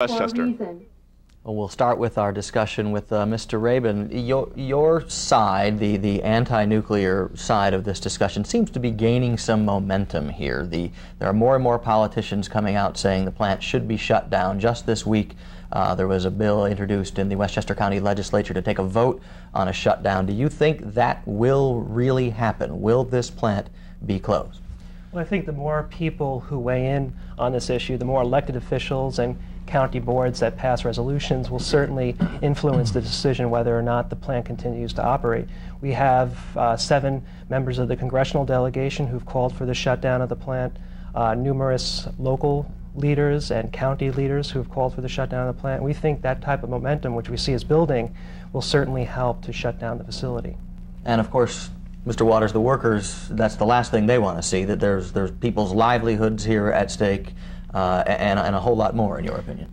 Westchester. Well, we'll start with our discussion with Mr. Rabin. Your side, the anti-nuclear side of this discussion, seems to be gaining some momentum here. There are more and more politicians coming out saying the plant should be shut down. Just this week, there was a bill introduced in the Westchester County Legislature to take a vote on a shutdown. Do you think that will really happen? Will this plant be closed? Well, I think the more people who weigh in on this issue, the more elected officials and county boards that pass resolutions will certainly influence the decision whether or not the plant continues to operate. We have 7 members of the congressional delegation who've called for the shutdown of the plant, numerous local leaders and county leaders who've called for the shutdown of the plant. We think that type of momentum, which we see as building, will certainly help to shut down the facility. And of course, Mr. Waters, the workers, that's the last thing they want to see, that there's people's livelihoods here at stake, and a whole lot more, in your opinion.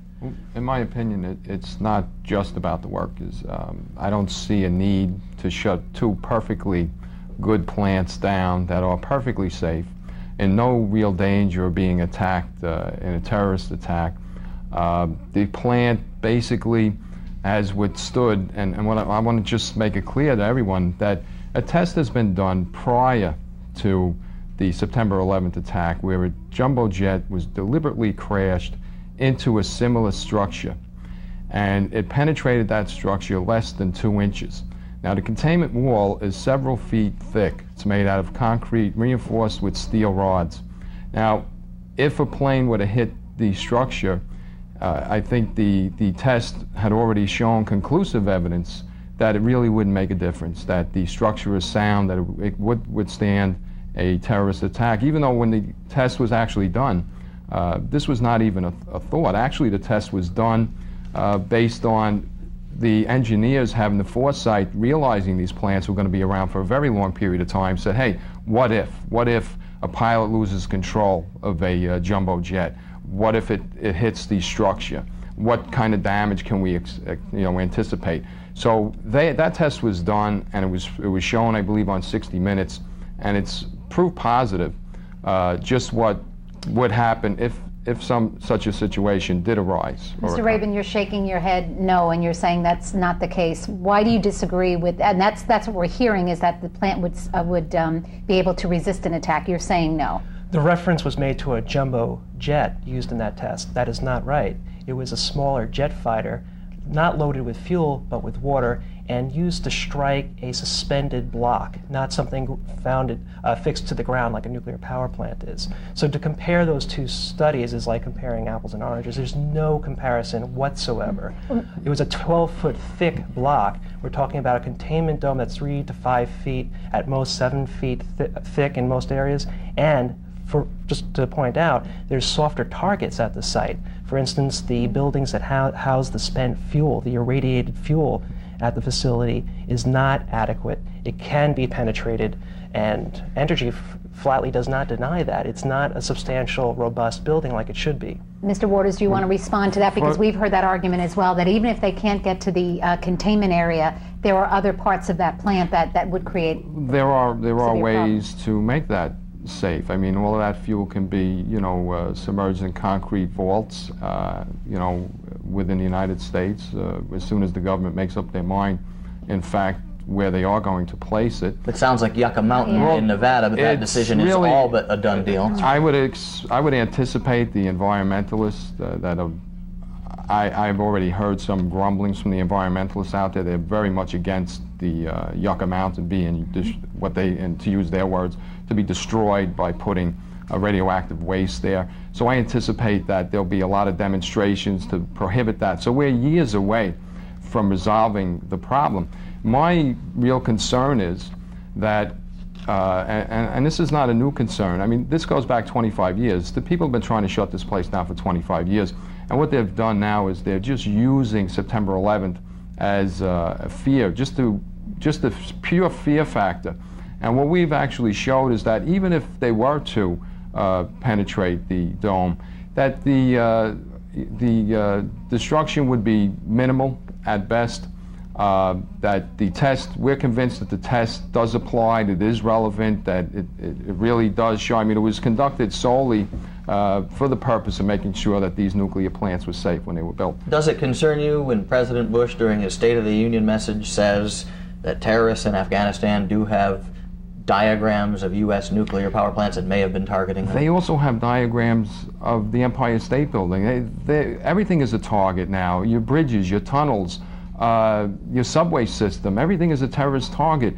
In my opinion, it's not just about the workers. I don't see a need to shut 2 perfectly good plants down that are perfectly safe, in no real danger of being attacked in a terrorist attack. The plant basically has withstood, and what I want to just make it clear to everyone, that a test has been done prior to the September 11th attack where a jumbo jet was deliberately crashed into a similar structure, and it penetrated that structure less than 2 inches. Now, the containment wall is several feet thick. It's made out of concrete reinforced with steel rods. Now, if a plane were to hit the structure, I think the test had already shown conclusive evidence that it really wouldn't make a difference, that the structure is sound, that it would withstand a terrorist attack, even though when the test was actually done, this was not even a thought. Actually, the test was done based on the engineers having the foresight, realizing these plants were going to be around for a very long period of time, said, hey, what if? What if a pilot loses control of a jumbo jet? What if it hits the structure? What kind of damage can we anticipate? So that test was done, and it was shown, I believe, on 60 Minutes, and it's proof positive just what would happen if such a situation did arise. Mr. Rabin, you're shaking your head no, and you're saying that's not the case. Why do you disagree with, and that's what we're hearing, is that the plant would be able to resist an attack. You're saying no. The reference was made to a jumbo jet used in that test. That is not right. It was a smaller jet fighter, not loaded with fuel, but with water, and used to strike a suspended block, not something fixed to the ground like a nuclear power plant is. So to compare those 2 studies is like comparing apples and oranges. There's no comparison whatsoever. It was a 12-foot thick block. We're talking about a containment dome that's 3 to 5 feet, at most 7 feet thick in most areas, and just to point out, there's softer targets at the site. For instance, the buildings that house the spent fuel, the irradiated fuel at the facility, is not adequate. It can be penetrated, and Entergy flatly does not deny that. It's not a substantial, robust building like it should be. Mr. Waters, do you want to respond to that? Because we've heard that argument as well, that even if they can't get to the containment area, there are other parts of that plant that would create There are ways problems to make that safe. I mean, all of that fuel can be, submerged in concrete vaults, within the United States, as soon as the government makes up their mind, in fact, where they are going to place it. It sounds like Yucca Mountain in Nevada, but that decision is all but a done deal. I would anticipate the environmentalists I've already heard some grumblings from the environmentalists out there. They're very much against the Yucca Mountain being, and to use their words, to be destroyed by putting radioactive waste there. So I anticipate that there'll be a lot of demonstrations to prohibit that. So we're years away from resolving the problem. My real concern is that, and this is not a new concern, I mean, this goes back 25 years. The people have been trying to shut this place down for 25 years. And what they've done now is they're just using September 11th as a fear, just a pure fear factor. And what we've actually showed is that even if they were to penetrate the dome, that the destruction would be minimal at best. That the test, we're convinced that the test does apply, that it is relevant, that it really does show. I mean, it was conducted solely for the purpose of making sure that these nuclear plants were safe when they were built. Does it concern you when President Bush, during his State of the Union message, says that terrorists in Afghanistan do have diagrams of U.S. nuclear power plants and may have been targeting them? They also have diagrams of the Empire State Building. Everything is a target now. Your bridges, your tunnels, your subway system, everything is a terrorist target.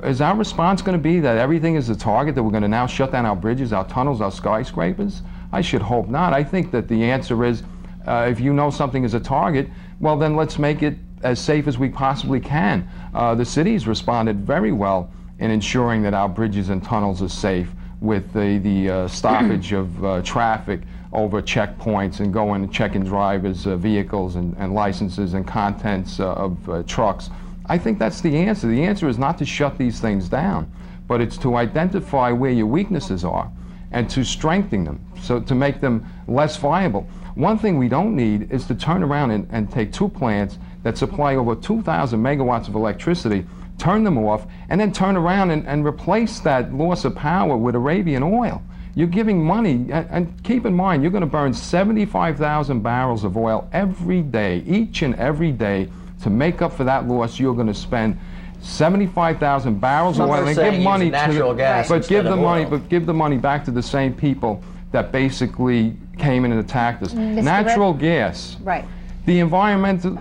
Is our response going to be that everything is a target, that we're going to now shut down our bridges, our tunnels, our skyscrapers? I should hope not. I think that the answer is, if you know something is a target, well then let's make it as safe as we possibly can. The city's responded very well in ensuring that our bridges and tunnels are safe, with the stoppage of traffic over checkpoints and going and checking drivers' vehicles and licenses and contents of trucks. I think that's the answer. The answer is not to shut these things down, but it's to identify where your weaknesses are and to strengthen them, so to make them less viable. One thing we don't need is to turn around and take two plants that supply over 2,000 megawatts of electricity, turn them off, and then turn around and replace that loss of power with Arabian oil. You're giving money, and keep in mind, you're going to burn 75,000 barrels of oil every day, each and every day. To make up for that loss, you're going to spend 75,000 barrels of oil and give money natural gas, but give the money back to the same people that basically came in and attacked us. Natural gas. Right. The environmental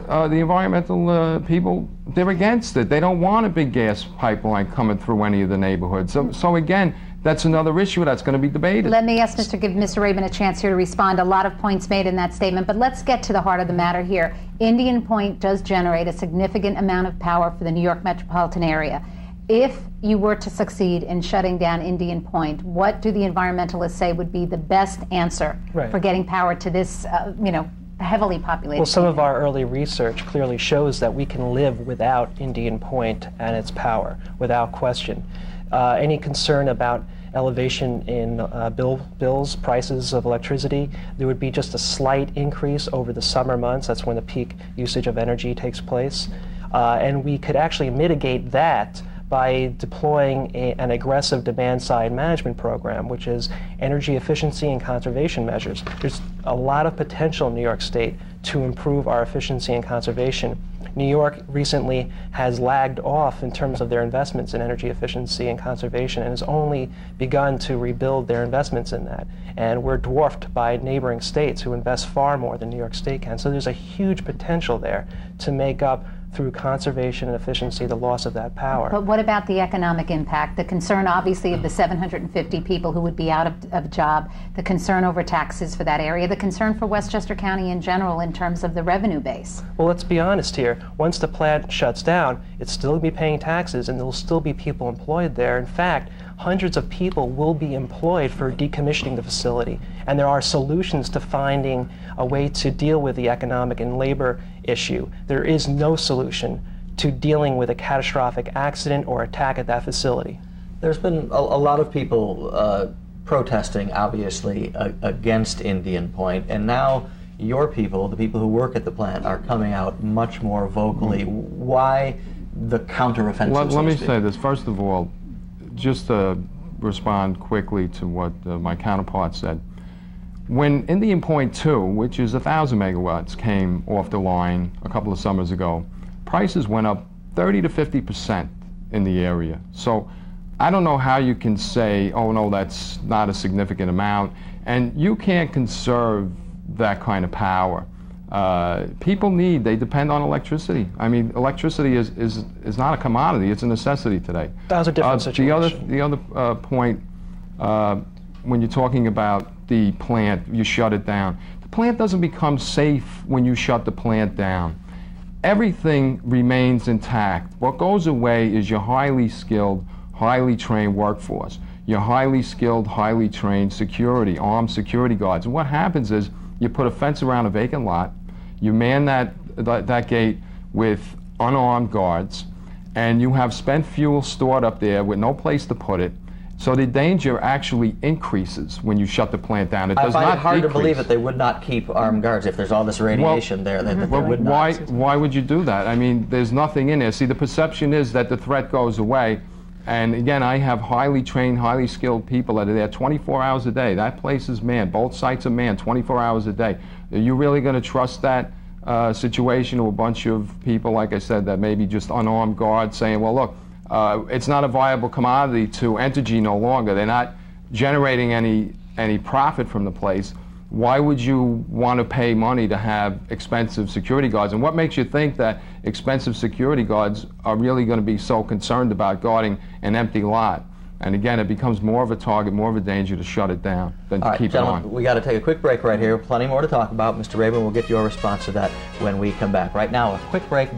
people, they're against it. They don't want a big gas pipeline coming through any of the neighborhoods. So again, that's another issue that's going to be debated. Let me give Mr. Rabin a chance here to respond. A lot of points made in that statement, but let's get to the heart of the matter here. Indian Point does generate a significant amount of power for the New York metropolitan area. If you were to succeed in shutting down Indian Point, what do the environmentalists say would be the best answer for getting power to this, heavily populated? Well, some of our early research clearly shows that we can live without Indian Point and its power, without question. Any concern about elevation in prices of electricity, there would be just a slight increase over the summer months. That's when the peak usage of energy takes place. And we could actually mitigate that by deploying an aggressive demand-side management program, which is energy efficiency and conservation measures. There's a lot of potential in New York State to improve our efficiency and conservation. New York recently has lagged off in terms of their investments in energy efficiency and conservation and has only begun to rebuild their investments in that. And we're dwarfed by neighboring states who invest far more than New York State can. So there's a huge potential there to make up, through conservation and efficiency, the loss of that power. But what about the economic impact? The concern, obviously, of the 750 people who would be out of a job, the concern over taxes for that area, the concern for Westchester County in general in terms of the revenue base. Well, let's be honest here. Once the plant shuts down, it's still going to be paying taxes and there will still be people employed there. In fact, hundreds of people will be employed for decommissioning the facility. And there are solutions to finding a way to deal with the economic and labor issue. There is no solution to dealing with a catastrophic accident or attack at that facility. There's been a lot of people protesting, obviously, against Indian Point, and now your people, the people who work at the plant, are coming out much more vocally. Why the counteroffensive? Let me say this. First of all, just to respond quickly to what my counterpart said. When Indian Point 2, which is 1,000 megawatts, came off the line a couple of summers ago, prices went up 30 to 50% in the area. So I don't know how you can say, oh no, that's not a significant amount, and you can't conserve that kind of power. People they depend on electricity. I mean, electricity is not a commodity, it's a necessity today. That was a different situation. The other point, when you're talking about the plant, you shut it down. The plant doesn't become safe when you shut the plant down. Everything remains intact. What goes away is your highly skilled, highly trained workforce, your highly skilled, highly trained security, armed security guards. And what happens is you put a fence around a vacant lot, you man that gate with unarmed guards, and you have spent fuel stored up there with no place to put it. So the danger actually increases when you shut the plant down. It does not decrease. I find it hard to believe that they would not keep armed guards if there's all this radiation there. That they would not. Why would you do that? I mean, there's nothing in there. See, the perception is that the threat goes away, And again, I have highly trained, highly skilled people that are there 24 hours a day. That place is manned. Both sites are manned 24 hours a day. Are you really going to trust that situation to a bunch of people, like I said, that may be just unarmed guards saying, well, look, it's not a viable commodity to Entergy no longer. They're not generating any profit from the place. Why would you want to pay money to have expensive security guards? And what makes you think that expensive security guards are really going to be so concerned about guarding an empty lot? And again, it becomes more of a target, more of a danger to shut it down than to keep it on. We got to take a quick break right here. Plenty more to talk about. Mr. Rabin, we'll get your response to that when we come back. Right now, a quick break.